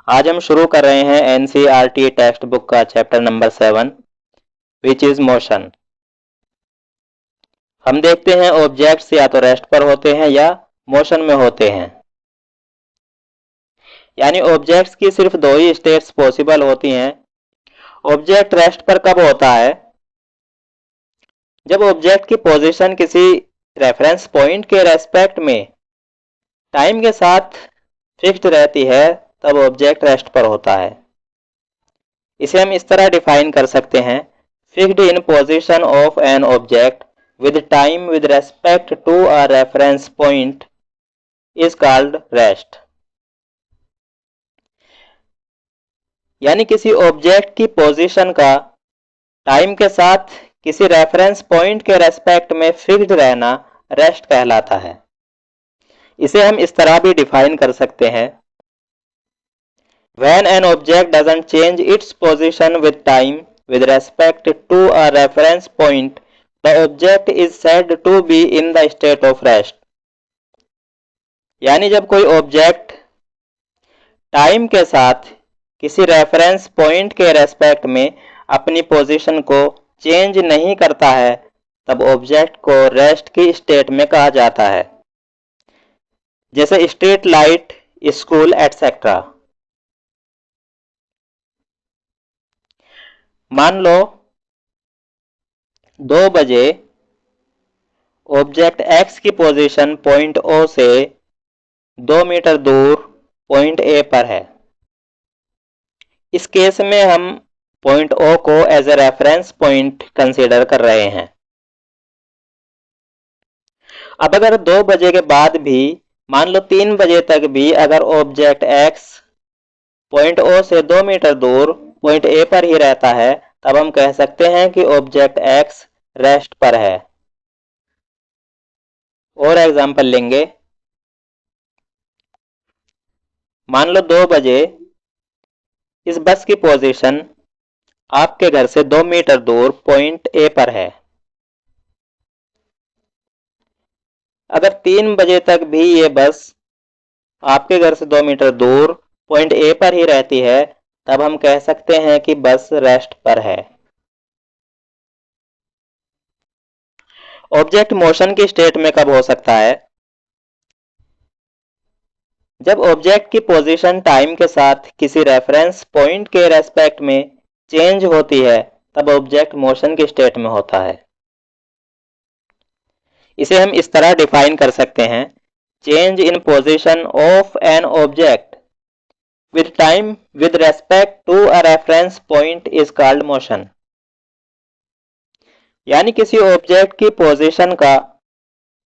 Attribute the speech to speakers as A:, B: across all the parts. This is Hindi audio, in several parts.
A: आज हम शुरू कर रहे हैं एनसीईआरटी टेक्स्ट बुक का chapter number 7 which is motion. हम देखते हैं ऑब्जेक्ट्स या तो रेस्ट पर होते हैं या मोशन में होते हैं। यानी ऑब्जेक्ट्स की सिर्फ दो ही स्टेट्स पॉसिबल होती हैं। ऑब्जेक्ट रेस्ट पर कब होता है? जब ऑब्जेक्ट की पोजीशन किसी रेफरेंस पॉइंट के रेस्पेक्ट में टाइम के साथ फिक्स्ड रहती है, तब ऑब्जेक्ट रेस्ट पर होता है। इसे हम इस तरह डिफाइन कर सकते हैं: fixed in position of an object with time with respect to a reference point is called rest। यानी किसी ऑब्जेक्ट की पोजीशन का टाइम के साथ किसी रेफरेंस पॉइंट के रेस्पेक्ट में फिक्स्ड रहना रेस्ट कहलाता है। इसे हम इस तरह भी डिफाइन कर सकते हैं: When an object doesn't change its position with time with respect to a reference point, the object is said to be in the state of rest। यानी जब कोई ऑब्जेक्ट टाइम के साथ किसी रेफरेंस पॉइंट के रेस्पेक्ट में अपनी पोजीशन को चेंज नहीं करता है, तब ऑब्जेक्ट को रेस्ट की स्टेट में कहा जाता है, जैसे स्ट्रीट लाइट, स्कूल एटसेट्रा। मान लो 2 बजे ऑब्जेक्ट एक्स की पोजीशन पॉइंट ओ से 2 मीटर दूर पॉइंट ए पर है। इस केस में हम पॉइंट ओ को as a reference point consider कर रहे हैं। अब अगर 2 बजे के बाद भी मान लो 3 बजे तक भी अगर ऑब्जेक्ट एक्स पॉइंट ओ से 2 मीटर दूर पॉइंट ए पर ही रहता है, तब हम कह सकते हैं कि ऑब्जेक्ट एक्स रेस्ट पर है। और एग्जांपल लेंगे, मान लो 2 बजे इस बस की पोजीशन आपके घर से 2 मीटर दूर पॉइंट ए पर है। अगर 3 बजे तक भी ये बस आपके घर से 2 मीटर दूर पॉइंट ए पर ही रहती है, तब हम कह सकते हैं कि बस रेस्ट पर है। ऑब्जेक्ट मोशन की स्टेट में कब हो सकता है? जब ऑब्जेक्ट की पोजीशन टाइम के साथ किसी रेफरेंस पॉइंट के रेस्पेक्ट में चेंज होती है, तब ऑब्जेक्ट मोशन की स्टेट में होता है। इसे हम इस तरह डिफाइन कर सकते हैं: change in position of an object with time with respect to a reference point is called motion. यानी किसी ऑब्जेक्ट की पोजीशन का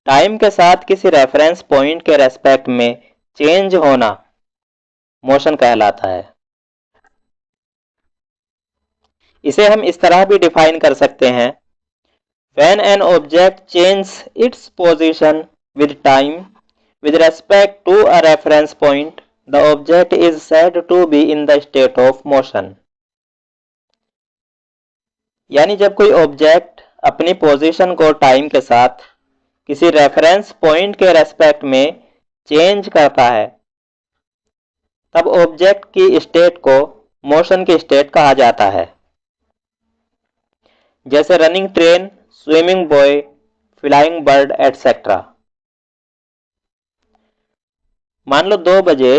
A: टाइम के साथ किसी रेफरेंस पॉइंट के रेस्पेक्ट में चेंज होना मोशन कहलाता है। इसे हम इस तरह भी डिफाइन कर सकते हैं: When an object changes its position with time with respect to a reference point, the object is said to be in the state of motion। यानी जब कोई ऑब्जेक्ट अपनी पोजीशन को टाइम के साथ किसी रेफरेंस पॉइंट के रेस्पेक्ट में चेंज करता है, तब ऑब्जेक्ट की स्टेट को मोशन की स्टेट कहा जाता है, जैसे running train, swimming boy, flying bird etcetera. मान लो 2 बजे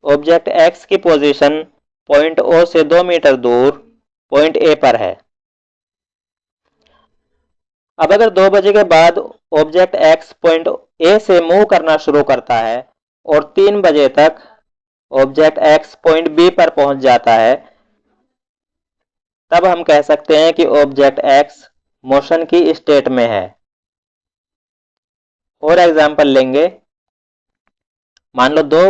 A: ऑब्जेक्ट एक्स की पोजीशन पॉइंट ओ से 2 मीटर दूर पॉइंट ए पर है। अब अगर 2 बजे के बाद ऑब्जेक्ट एक्स पॉइंट ए से मूव करना शुरू करता है और 3 बजे तक ऑब्जेक्ट एक्स पॉइंट बी पर पहुंच जाता है, तब हम कह सकते हैं कि ऑब्जेक्ट एक्स मोशन की स्टेट में है। और एग्जांपल लेंगे, मान लो 2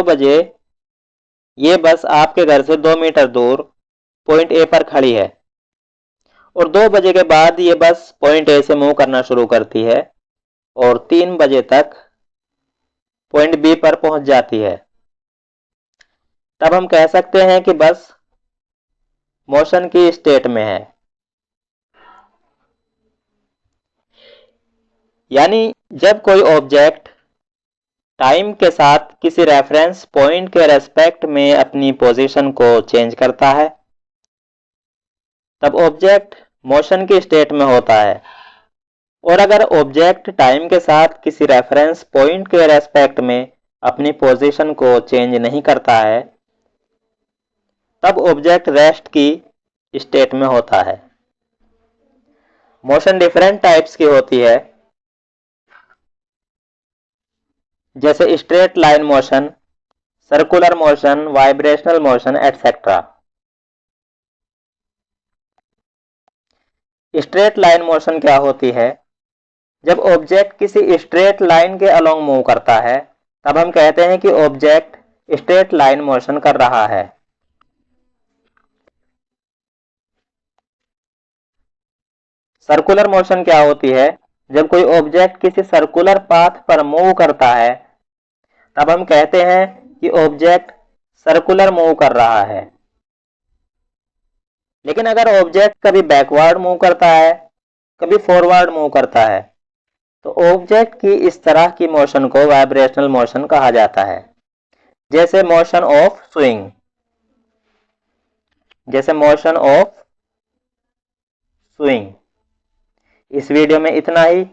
A: बजे ये बस आपके घर से 2 मीटर दूर पॉइंट ए पर खड़ी है और 2 बजे के बाद ये बस पॉइंट ए से मूव करना शुरू करती है और 3 बजे तक पॉइंट बी पर पहुंच जाती है, तब हम कह सकते हैं कि बस मोशन की स्टेट में है। यानी जब कोई ऑब्जेक्ट टाइम के साथ किसी रेफरेंस पॉइंट के रेस्पेक्ट में अपनी पोजीशन को चेंज करता है, तब ऑब्जेक्ट मोशन की स्टेट में होता है। और अगर ऑब्जेक्ट टाइम के साथ किसी रेफरेंस पॉइंट के रेस्पेक्ट में अपनी पोजीशन को चेंज नहीं करता है, तब ऑब्जेक्ट रेस्ट की स्टेट में होता है। मोशन डिफरेंट टाइप्स की होती है, जैसे straight line motion, circular motion, vibrational motion etcetera. Straight line motion क्या होती है? जब ऑब्जेक्ट किसी स्ट्रेट लाइन के अलोंग मूव करता है, तब हम कहते हैं कि ऑब्जेक्ट स्ट्रेट लाइन मोशन कर रहा है। सर्कुलर मोशन क्या होती है? जब कोई ऑब्जेक्ट किसी सर्कुलर पाथ पर मूव करता है, तब हम कहते हैं कि ऑब्जेक्ट सर्कुलर मूव कर रहा है। लेकिन अगर ऑब्जेक्ट कभी बैकवर्ड मूव करता है, कभी फॉरवर्ड मूव करता है, तो ऑब्जेक्ट की इस तरह की मोशन को वाइब्रेशनल मोशन कहा जाता है। जैसे मोशन ऑफ स्विंग, जैसे मोशन ऑफ स्विंग। इस वीडियो में इतना ही।